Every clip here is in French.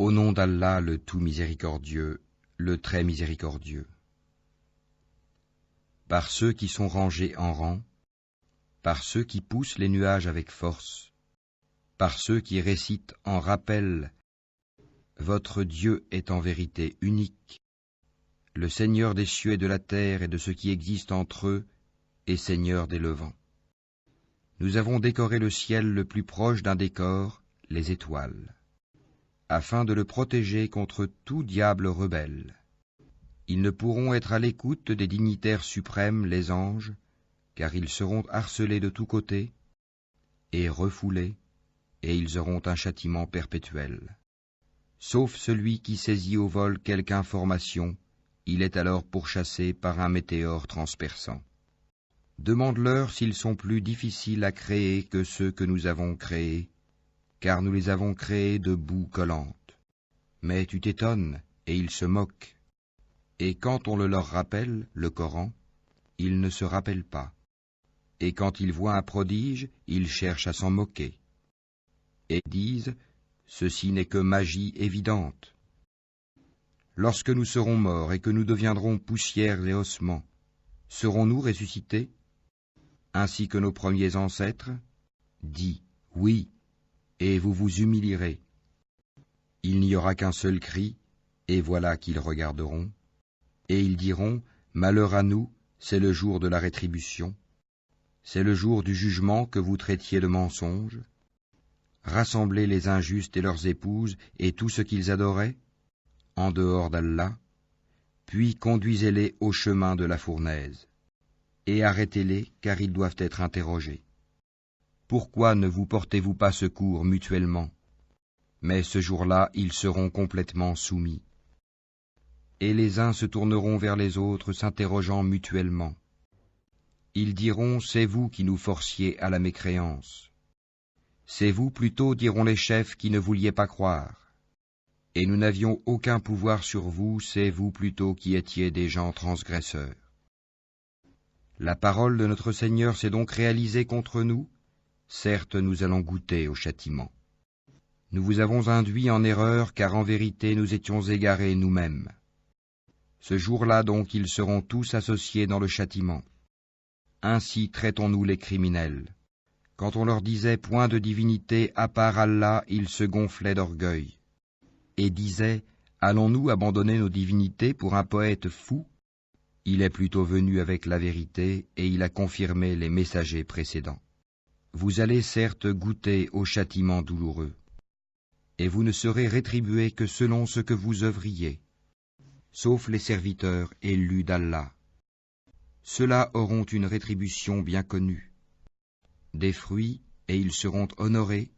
Au nom d'Allah, le tout miséricordieux, le très miséricordieux. Par ceux qui sont rangés en rang, par ceux qui poussent les nuages avec force, par ceux qui récitent en rappel « Votre Dieu est en vérité unique, le Seigneur des cieux et de la terre et de ce qui existe entre eux, et Seigneur des levants. Nous avons décoré le ciel le plus proche d'un décor, les étoiles, afin de le protéger contre tout diable rebelle. Ils ne pourront être à l'écoute des dignitaires suprêmes, les anges, car ils seront harcelés de tous côtés et refoulés, et ils auront un châtiment perpétuel. Sauf celui qui saisit au vol quelque information, il est alors pourchassé par un météore transperçant. Demande-leur s'ils sont plus difficiles à créer que ceux que nous avons créés, car nous les avons créés de boue collante. Mais tu t'étonnes, et ils se moquent. Et quand on le leur rappelle, le Coran, ils ne se rappellent pas. Et quand ils voient un prodige, ils cherchent à s'en moquer. Et disent, ceci n'est que magie évidente. Lorsque nous serons morts et que nous deviendrons poussière et ossements, serons-nous ressuscités, ainsi que nos premiers ancêtres? Dis, oui, et vous vous humilierez. Il n'y aura qu'un seul cri, et voilà qu'ils regarderont. Et ils diront, malheur à nous, c'est le jour de la rétribution. C'est le jour du jugement que vous traitiez de mensonge. Rassemblez les injustes et leurs épouses et tout ce qu'ils adoraient, en dehors d'Allah, puis conduisez-les au chemin de la fournaise, et arrêtez-les, car ils doivent être interrogés. Pourquoi ne vous portez-vous pas secours mutuellement? Mais ce jour-là, ils seront complètement soumis. Et les uns se tourneront vers les autres, s'interrogeant mutuellement. Ils diront, c'est vous qui nous forciez à la mécréance. C'est vous plutôt, diront les chefs, qui ne vouliez pas croire. Et nous n'avions aucun pouvoir sur vous, c'est vous plutôt qui étiez des gens transgresseurs. La parole de notre Seigneur s'est donc réalisée contre nous. Certes, nous allons goûter au châtiment. Nous vous avons induit en erreur, car en vérité nous étions égarés nous-mêmes. Ce jour-là donc ils seront tous associés dans le châtiment. Ainsi traitons-nous les criminels. Quand on leur disait point de divinité à part Allah, ils se gonflaient d'orgueil. Et disaient, allons-nous abandonner nos divinités pour un poète fou? Il est plutôt venu avec la vérité, et il a confirmé les messagers précédents. Vous allez certes goûter au châtiment douloureux, et vous ne serez rétribués que selon ce que vous œuvriez, sauf les serviteurs élus d'Allah. Ceux-là auront une rétribution bien connue, des fruits, et ils seront honorés,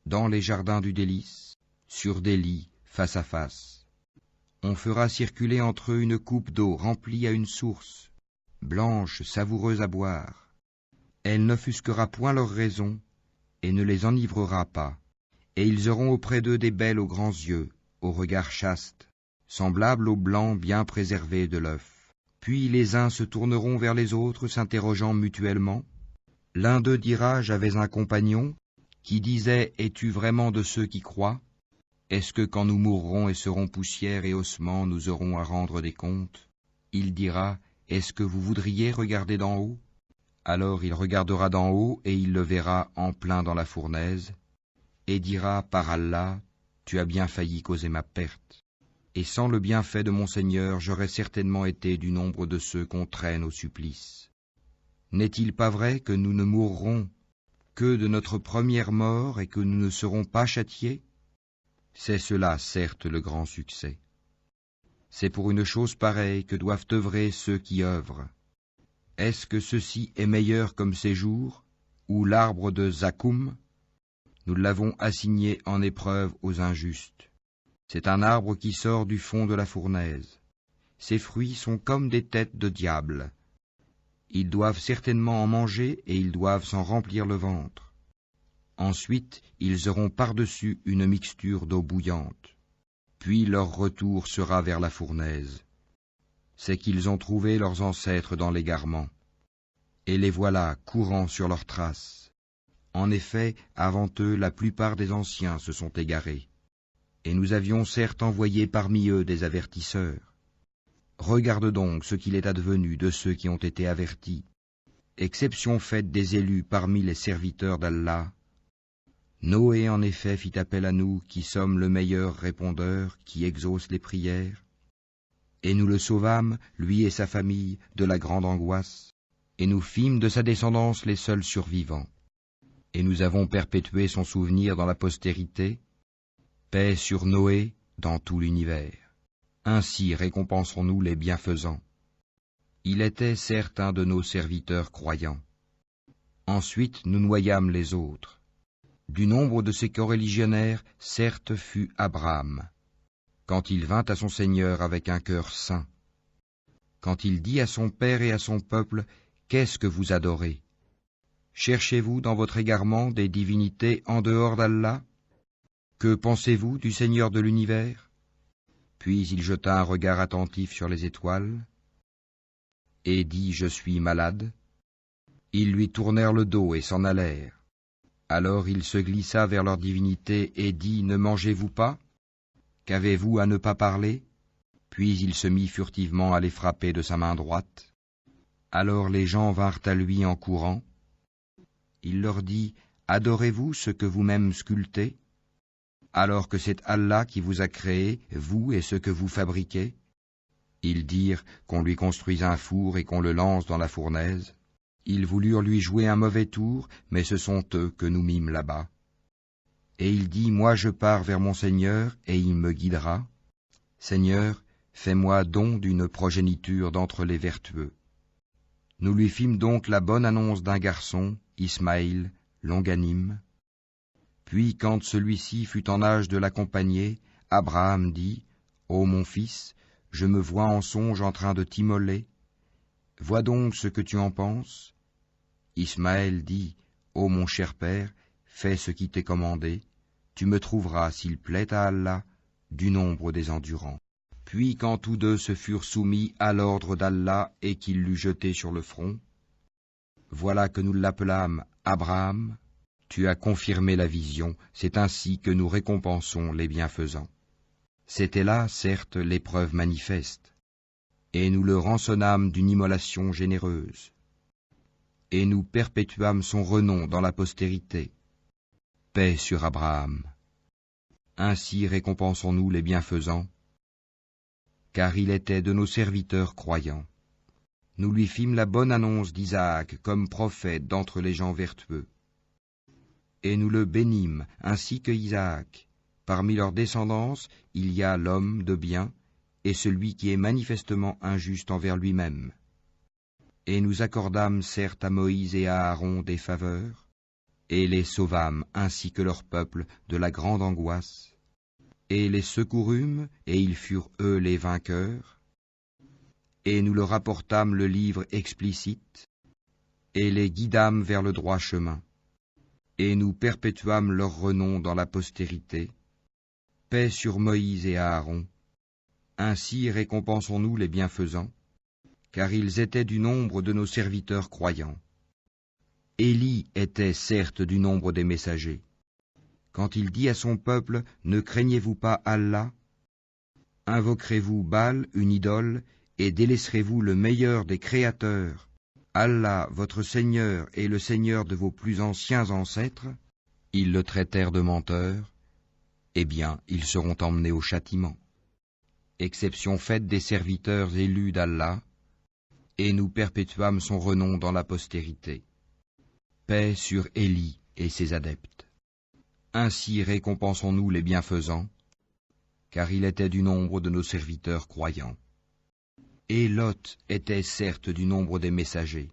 dans les jardins du délice, sur des lits, face à face. On fera circuler entre eux une coupe d'eau remplie à une source, blanche, savoureuse à boire. Elle n'offusquera point leur raison, et ne les enivrera pas, et ils auront auprès d'eux des belles aux grands yeux, au regard chaste, semblables au blanc bien préservé de l'œuf. Puis les uns se tourneront vers les autres, s'interrogeant mutuellement. L'un d'eux dira, j'avais un compagnon, qui disait, es-tu vraiment de ceux qui croient? Est-ce que quand nous mourrons et serons poussière et ossements, nous aurons à rendre des comptes? Il dira, est-ce que vous voudriez regarder d'en haut? Alors il regardera d'en haut et il le verra en plein dans la fournaise, et dira, par Allah, tu as bien failli causer ma perte. Et sans le bienfait de mon Seigneur, j'aurais certainement été du nombre de ceux qu'on traîne au supplice. N'est-il pas vrai que nous ne mourrons que de notre première mort et que nous ne serons pas châtiés? C'est cela, certes, le grand succès. C'est pour une chose pareille que doivent œuvrer ceux qui œuvrent. Est-ce que ceci est meilleur comme séjour, ou l'arbre de Zakoum? Nous l'avons assigné en épreuve aux injustes. C'est un arbre qui sort du fond de la fournaise. Ses fruits sont comme des têtes de diable. Ils doivent certainement en manger et ils doivent s'en remplir le ventre. Ensuite, ils auront par-dessus une mixture d'eau bouillante. Puis leur retour sera vers la fournaise. C'est qu'ils ont trouvé leurs ancêtres dans l'égarement. Et les voilà courant sur leurs traces. En effet, avant eux, la plupart des anciens se sont égarés. Et nous avions certes envoyé parmi eux des avertisseurs. Regarde donc ce qu'il est advenu de ceux qui ont été avertis. Exception faite des élus parmi les serviteurs d'Allah. Noé en effet fit appel à nous qui sommes le meilleur répondeur qui exauce les prières. Et nous le sauvâmes, lui et sa famille, de la grande angoisse, et nous fîmes de sa descendance les seuls survivants. Et nous avons perpétué son souvenir dans la postérité. Paix sur Noé dans tout l'univers. Ainsi récompensons-nous les bienfaisants. Il était certes un de nos serviteurs croyants. Ensuite nous noyâmes les autres. Du nombre de ces coreligionnaires, certes fut Abraham, quand il vint à son Seigneur avec un cœur saint. Quand il dit à son père et à son peuple, « Qu'est-ce que vous adorez? Cherchez-vous dans votre égarement des divinités en dehors d'Allah? Que pensez-vous du Seigneur de l'univers ?» Puis il jeta un regard attentif sur les étoiles, et dit « Je suis malade ». Ils lui tournèrent le dos et s'en allèrent. Alors il se glissa vers leur divinité et dit « Ne mangez-vous pas? Qu'avez-vous à ne pas parler ?» Puis il se mit furtivement à les frapper de sa main droite. Alors les gens vinrent à lui en courant. Il leur dit « Adorez-vous ce que vous-même sculptez, alors que c'est Allah qui vous a créé, vous et ce que vous fabriquez ?» Ils dirent qu'on lui construise un four et qu'on le lance dans la fournaise. Ils voulurent lui jouer un mauvais tour, mais ce sont eux que nous mîmes là-bas. Et il dit, moi je pars vers mon Seigneur, et il me guidera. Seigneur, fais-moi don d'une progéniture d'entre les vertueux. Nous lui fîmes donc la bonne annonce d'un garçon, Ismaïl, longanime. Puis quand celui-ci fut en âge de l'accompagner, Abraham dit, ô mon fils, je me vois en songe en train de t'immoler. Vois donc ce que tu en penses. Ismaël dit, ô mon cher père, fais ce qui t'est commandé, tu me trouveras, s'il plaît à Allah, du nombre des endurants. Puis quand tous deux se furent soumis à l'ordre d'Allah et qu'il l'eut jeté sur le front, voilà que nous l'appelâmes Abraham, tu as confirmé la vision, c'est ainsi que nous récompensons les bienfaisants. C'était là, certes, l'épreuve manifeste, et nous le rançonnâmes d'une immolation généreuse. Et nous perpétuâmes son renom dans la postérité. Paix sur Abraham. Ainsi récompensons-nous les bienfaisants, car il était de nos serviteurs croyants. Nous lui fîmes la bonne annonce d'Isaac comme prophète d'entre les gens vertueux. Et nous le bénîmes, ainsi que Isaac. Parmi leurs descendance, il y a l'homme de bien, et celui qui est manifestement injuste envers lui-même. Et nous accordâmes certes à Moïse et à Aaron des faveurs, et les sauvâmes ainsi que leur peuple de la grande angoisse, et les secourûmes, et ils furent eux les vainqueurs, et nous leur apportâmes le livre explicite, et les guidâmes vers le droit chemin, et nous perpétuâmes leur renom dans la postérité. Paix sur Moïse et Aaron. Ainsi récompensons-nous les bienfaisants, car ils étaient du nombre de nos serviteurs croyants. Élie était certes du nombre des messagers. Quand il dit à son peuple, ne craignez-vous pas Allah? Invoquerez-vous Baal, une idole, et délaisserez-vous le meilleur des créateurs, Allah, votre Seigneur, et le Seigneur de vos plus anciens ancêtres? Ils le traitèrent de menteur. Eh bien, ils seront emmenés au châtiment. Exception faite des serviteurs élus d'Allah, et nous perpétuâmes son renom dans la postérité. Paix sur Élie et ses adeptes. Ainsi récompensons-nous les bienfaisants, car il était du nombre de nos serviteurs croyants. Et Lot était certes du nombre des messagers.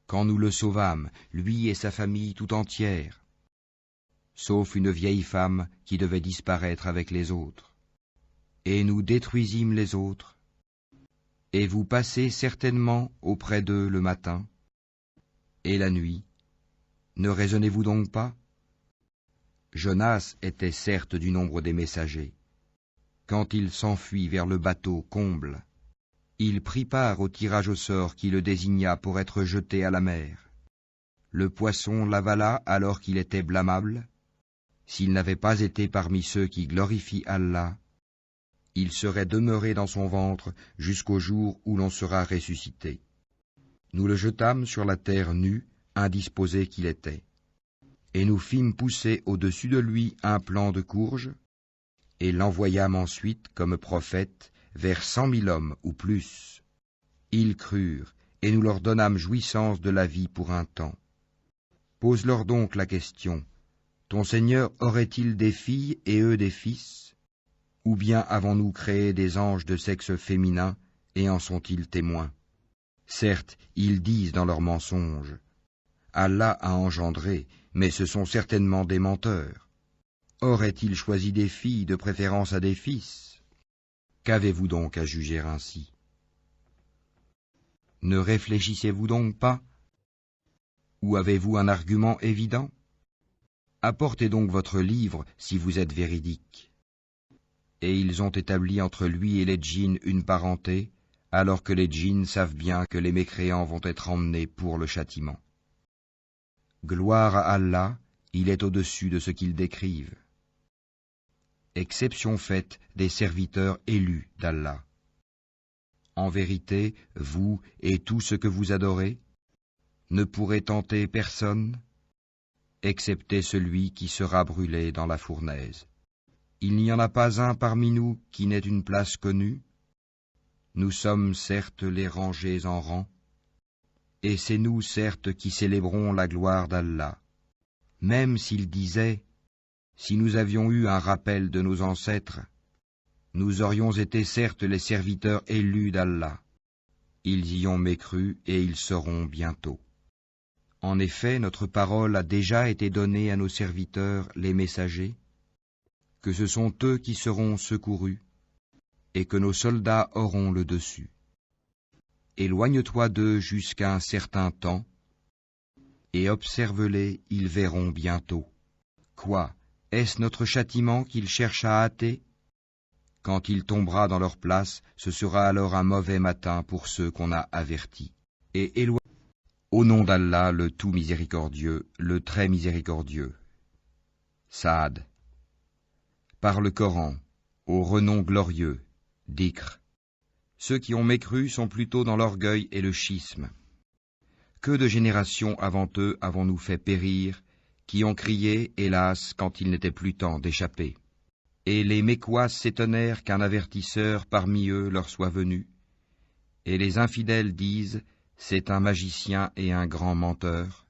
Quand nous le sauvâmes, lui et sa famille tout entière, sauf une vieille femme qui devait disparaître avec les autres. Et nous détruisîmes les autres, et vous passez certainement auprès d'eux le matin, et la nuit. Ne raisonnez-vous donc pas? Jonas était certes du nombre des messagers. Quand il s'enfuit vers le bateau comble, il prit part au tirage au sort qui le désigna pour être jeté à la mer. Le poisson l'avala alors qu'il était blâmable, s'il n'avait pas été parmi ceux qui glorifient Allah, il serait demeuré dans son ventre jusqu'au jour où l'on sera ressuscité. Nous le jetâmes sur la terre nue, indisposé qu'il était. Et nous fîmes pousser au-dessus de lui un plant de courge, et l'envoyâmes ensuite comme prophète vers 100 000 hommes ou plus. Ils crurent, et nous leur donnâmes jouissance de la vie pour un temps. Pose-leur donc la question, ton Seigneur aurait-il des filles et eux des fils? Ou bien avons-nous créé des anges de sexe féminin, et en sont-ils témoins? Certes, ils disent dans leurs mensonges, Allah a engendré, mais ce sont certainement des menteurs. Aurait-il choisi des filles de préférence à des fils? Qu'avez-vous donc à juger ainsi? Ne réfléchissez-vous donc pas? Ou avez-vous un argument évident? Apportez donc votre livre si vous êtes véridique. Et ils ont établi entre lui et les djinns une parenté, alors que les djinns savent bien que les mécréants vont être emmenés pour le châtiment. Gloire à Allah, il est au-dessus de ce qu'ils décrivent. Exception faite des serviteurs élus d'Allah. En vérité, vous et tout ce que vous adorez ne pourrez tenter personne, excepté celui qui sera brûlé dans la fournaise. Il n'y en a pas un parmi nous qui n'ait une place connue. Nous sommes certes les rangés en rang, et c'est nous certes qui célébrons la gloire d'Allah. Même s'ils disaient, si nous avions eu un rappel de nos ancêtres, nous aurions été certes les serviteurs élus d'Allah. Ils y ont mécru et ils sauront bientôt. En effet, notre parole a déjà été donnée à nos serviteurs, les messagers, que ce sont eux qui seront secourus, et que nos soldats auront le dessus. Éloigne-toi d'eux jusqu'à un certain temps, et observe-les, ils verront bientôt. Quoi, est-ce notre châtiment qu'ils cherchent à hâter? Quand il tombera dans leur place, ce sera alors un mauvais matin pour ceux qu'on a avertis. Et éloigne. Au nom d'Allah, le tout miséricordieux, le très miséricordieux. Saad. Par le Coran, au renom glorieux, Dhikr. Ceux qui ont mécru sont plutôt dans l'orgueil et le schisme. Que de générations avant eux avons-nous fait périr, qui ont crié, hélas, quand il n'était plus temps d'échapper. Et les Mécois s'étonnèrent qu'un avertisseur parmi eux leur soit venu. Et les infidèles disent, c'est un magicien et un grand menteur.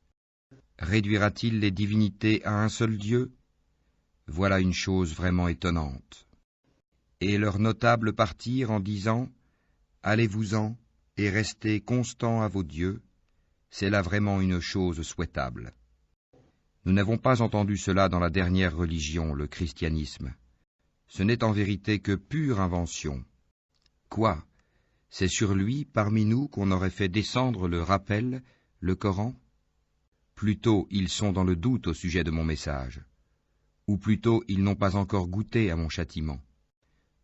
Réduira-t-il les divinités à un seul Dieu? Voilà une chose vraiment étonnante. Et leurs notables partirent en disant, allez-vous-en et restez constants à vos dieux, c'est là vraiment une chose souhaitable. Nous n'avons pas entendu cela dans la dernière religion, le christianisme. Ce n'est en vérité que pure invention. Quoi? C'est sur lui, parmi nous, qu'on aurait fait descendre le rappel, le Coran? Plutôt, ils sont dans le doute au sujet de mon message. Ou plutôt, ils n'ont pas encore goûté à mon châtiment.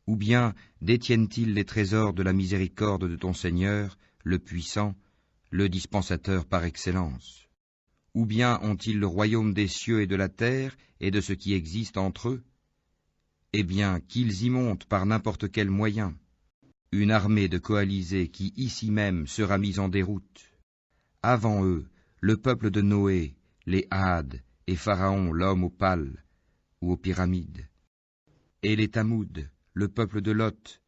Ou bien, détiennent-ils les trésors de la miséricorde de ton Seigneur, le puissant, le dispensateur par excellence? Ou bien ont-ils le royaume des cieux et de la terre et de ce qui existe entre eux? Eh bien, qu'ils y montent par n'importe quel moyen. Une armée de coalisés qui ici même sera mise en déroute. Avant eux, le peuple de Noé, les Hades, et Pharaon, l'homme aux pales, ou aux pyramides. Et les Tamouds, le peuple de Lot,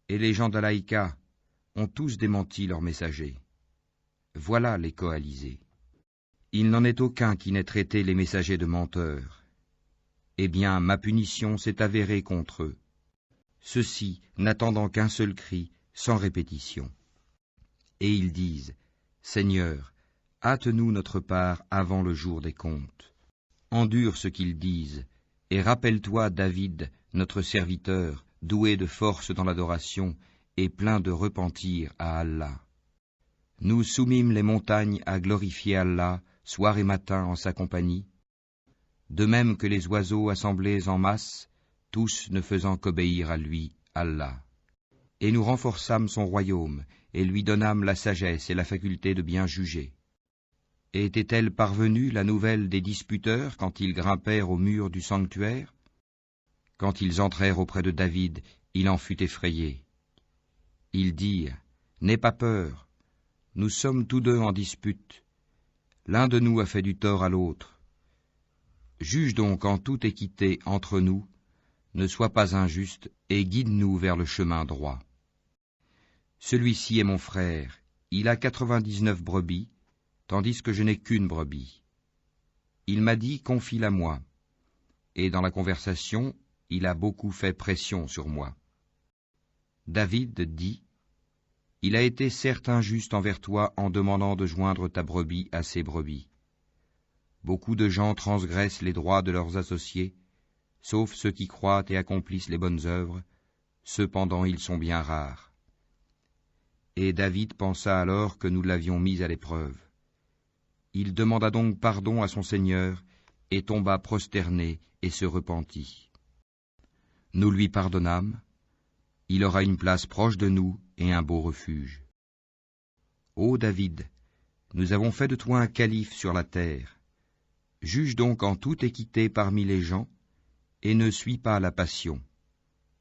et les gens d'Alaïka, ont tous démenti leurs messagers. Voilà les coalisés. Il n'en est aucun qui n'ait traité les messagers de menteurs. Eh bien, ma punition s'est avérée contre eux. Ceux-ci, n'attendant qu'un seul cri, sans répétition. Et ils disent, Seigneur, hâte-nous notre part avant le jour des comptes. Endure ce qu'ils disent, et rappelle-toi David, notre serviteur, doué de force dans l'adoration, et plein de repentir à Allah. Nous soumîmes les montagnes à glorifier Allah, soir et matin en sa compagnie, de même que les oiseaux assemblés en masse, tous ne faisant qu'obéir à lui, Allah. Et nous renforçâmes son royaume, et lui donnâmes la sagesse et la faculté de bien juger. Était-elle parvenue la nouvelle des disputeurs quand ils grimpèrent au mur du sanctuaire? Quand ils entrèrent auprès de David, il en fut effrayé. Ils dirent, n'aie pas peur, nous sommes tous deux en dispute. L'un de nous a fait du tort à l'autre. Juge donc en toute équité entre nous, ne sois pas injuste et guide-nous vers le chemin droit. Celui-ci est mon frère, il a 99 brebis, tandis que je n'ai qu'une brebis. Il m'a dit, confie-la moi, et dans la conversation, il a beaucoup fait pression sur moi. David dit, il a été certes injuste envers toi en demandant de joindre ta brebis à ses brebis. Beaucoup de gens transgressent les droits de leurs associés, sauf ceux qui croient et accomplissent les bonnes œuvres, cependant ils sont bien rares. Et David pensa alors que nous l'avions mis à l'épreuve. Il demanda donc pardon à son Seigneur, et tomba prosterné et se repentit. Nous lui pardonnâmes, il aura une place proche de nous et un beau refuge. Ô David, nous avons fait de toi un calife sur la terre. Juge donc en toute équité parmi les gens, et ne suis pas la passion,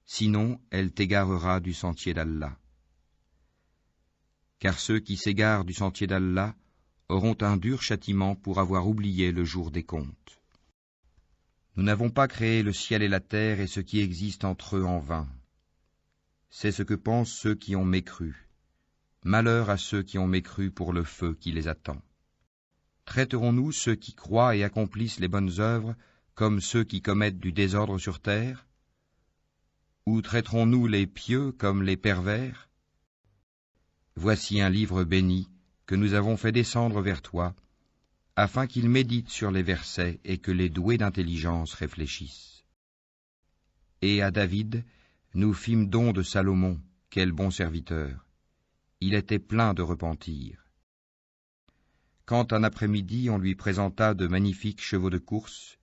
sinon elle t'égarera du sentier d'Allah. Car ceux qui s'égarent du sentier d'Allah auront un dur châtiment pour avoir oublié le jour des comptes. Nous n'avons pas créé le ciel et la terre et ce qui existe entre eux en vain. C'est ce que pensent ceux qui ont mécru. Malheur à ceux qui ont mécru pour le feu qui les attend. Traiterons-nous ceux qui croient et accomplissent les bonnes œuvres comme ceux qui commettent du désordre sur terre? Ou traiterons-nous les pieux comme les pervers? Voici un livre béni que nous avons fait descendre vers toi, afin qu'ils méditent sur les versets et que les doués d'intelligence réfléchissent. Et à David, nous fîmes don de Salomon, quel bon serviteur. Il était plein de repentir. Quand un après-midi on lui présenta de magnifiques chevaux de course,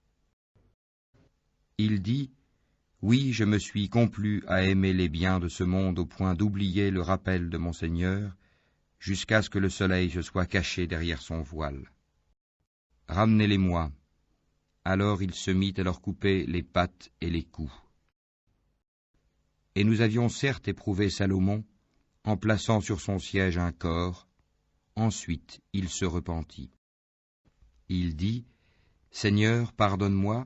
il dit, « Oui, je me suis complu à aimer les biens de ce monde au point d'oublier le rappel de mon Seigneur, jusqu'à ce que le soleil se soit caché derrière son voile. Ramenez-les-moi. » Alors il se mit à leur couper les pattes et les coups. Et nous avions certes éprouvé Salomon, en plaçant sur son siège un corps. Ensuite il se repentit. Il dit, « Seigneur, pardonne-moi,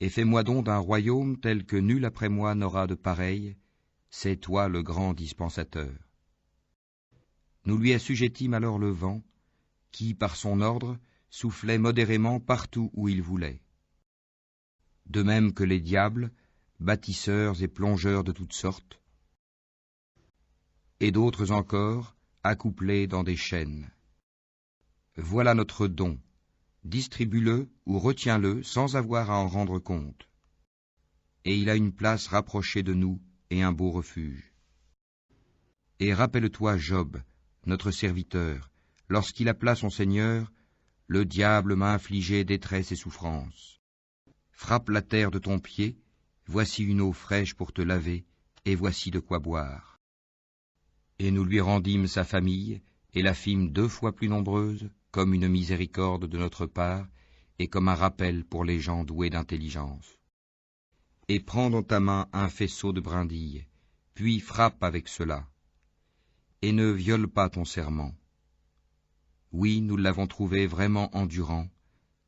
et fais-moi don d'un royaume tel que nul après moi n'aura de pareil, c'est toi le grand dispensateur. » Nous lui assujettîmes alors le vent, qui, par son ordre, soufflait modérément partout où il voulait. De même que les diables, bâtisseurs et plongeurs de toutes sortes, et d'autres encore, accouplés dans des chaînes. Voilà notre don. Distribue-le ou retiens-le sans avoir à en rendre compte. Et il a une place rapprochée de nous et un beau refuge. Et rappelle-toi Job, notre serviteur, lorsqu'il appela son Seigneur, le diable m'a infligé détresse et souffrance. Frappe la terre de ton pied, voici une eau fraîche pour te laver, et voici de quoi boire. Et nous lui rendîmes sa famille, et la fîmes 2 fois plus nombreuse, comme une miséricorde de notre part, et comme un rappel pour les gens doués d'intelligence. Et prends dans ta main un faisceau de brindilles, puis frappe avec cela, et ne viole pas ton serment. Oui, nous l'avons trouvé vraiment endurant,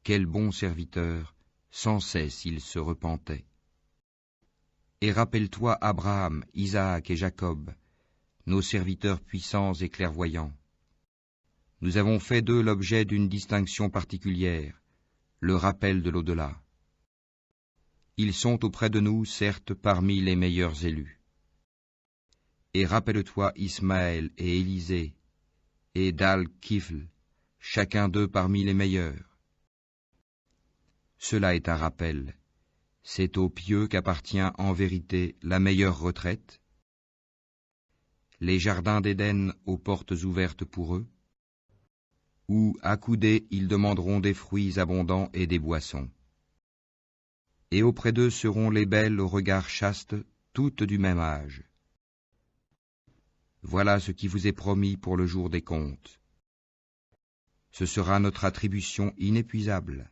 quel bon serviteur, sans cesse il se repentait. Et rappelle-toi Abraham, Isaac et Jacob, nos serviteurs puissants et clairvoyants. Nous avons fait d'eux l'objet d'une distinction particulière, le rappel de l'au-delà. Ils sont auprès de nous, certes, parmi les meilleurs élus. Et rappelle-toi Ismaël et Élisée, et Dal-Kifl, chacun d'eux parmi les meilleurs. Cela est un rappel. C'est aux pieux qu'appartient en vérité la meilleure retraite, les jardins d'Éden aux portes ouvertes pour eux, où, accoudés, ils demanderont des fruits abondants et des boissons. Et auprès d'eux seront les belles au regard chaste, toutes du même âge. Voilà ce qui vous est promis pour le jour des comptes. ce sera notre attribution inépuisable.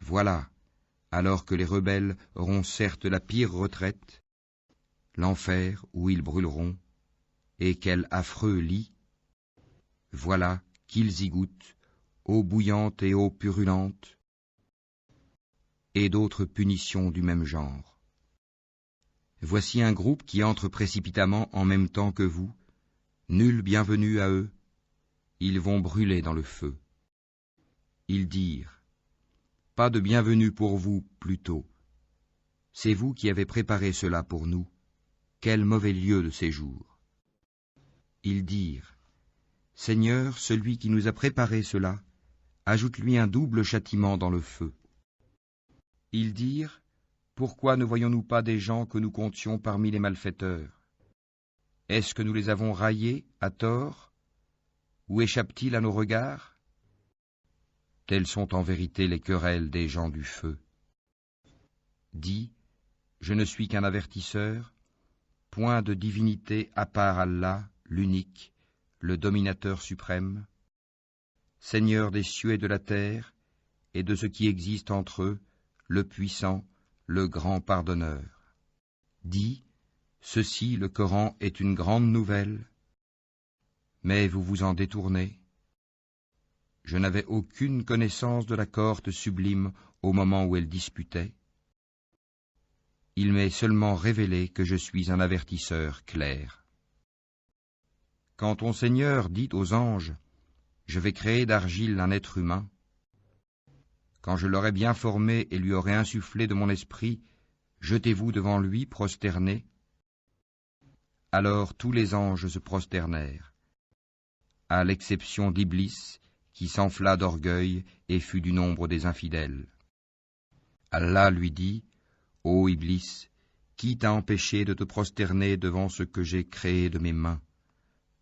Voilà, alors que les rebelles auront certes la pire retraite, l'enfer où ils brûleront, et quel affreux lit, voilà qu'ils y goûtent, eau bouillante et eau purulente, et d'autres punitions du même genre. Voici un groupe qui entre précipitamment en même temps que vous, nul bienvenu à eux, ils vont brûler dans le feu. Ils dirent, pas de bienvenue pour vous, plutôt. C'est vous qui avez préparé cela pour nous. Quel mauvais lieu de séjour. Ils dirent, Seigneur, celui qui nous a préparé cela, ajoute-lui un double châtiment dans le feu. Ils dirent, pourquoi ne voyons-nous pas des gens que nous comptions parmi les malfaiteurs? Est-ce que nous les avons raillés à tort? Où échappent-ils à nos regards? Telles sont en vérité les querelles des gens du feu. Dis, je ne suis qu'un avertisseur, point de divinité à part Allah, l'unique, le dominateur suprême, Seigneur des cieux et de la terre, et de ce qui existe entre eux, le puissant, le grand pardonneur. Dis, ceci, le Coran, est une grande nouvelle, mais vous vous en détournez. Je n'avais aucune connaissance de la cohorte sublime au moment où elle disputait. Il m'est seulement révélé que je suis un avertisseur clair. Quand ton Seigneur dit aux anges, je vais créer d'argile un être humain, quand je l'aurai bien formé et lui aurai insufflé de mon esprit, jetez-vous devant lui prosternés. Alors tous les anges se prosternèrent, à l'exception d'Iblis, qui s'enfla d'orgueil et fut du nombre des infidèles. Allah lui dit, ô Iblis, qui t'a empêché de te prosterner devant ce que j'ai créé de mes mains?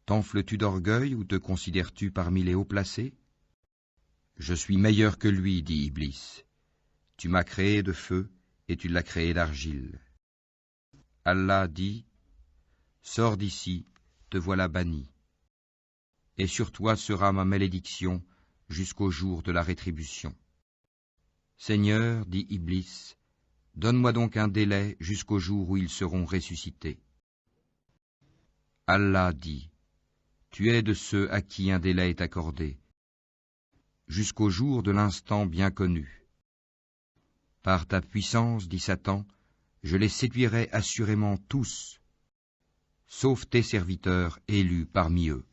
T'enfles-tu d'orgueil ou te considères-tu parmi les hauts placés? Je suis meilleur que lui, dit Iblis. Tu m'as créé de feu et tu l'as créé d'argile. Allah dit, sors d'ici, te voilà banni. Et sur toi sera ma malédiction jusqu'au jour de la rétribution. Seigneur, dit Iblis, donne-moi donc un délai jusqu'au jour où ils seront ressuscités. Allah dit, tu es de ceux à qui un délai est accordé, jusqu'au jour de l'instant bien connu. Par ta puissance, dit Satan, je les séduirai assurément tous, sauf tes serviteurs élus parmi eux.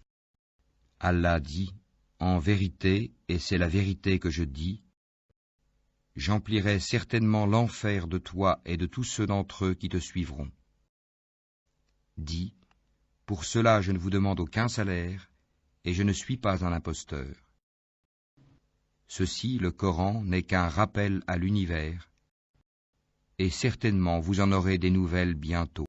Allah dit, en vérité, et c'est la vérité que je dis, j'emplirai certainement l'enfer de toi et de tous ceux d'entre eux qui te suivront. Dis, pour cela je ne vous demande aucun salaire, et je ne suis pas un imposteur. Ceci, le Coran, n'est qu'un rappel à l'univers, et certainement vous en aurez des nouvelles bientôt.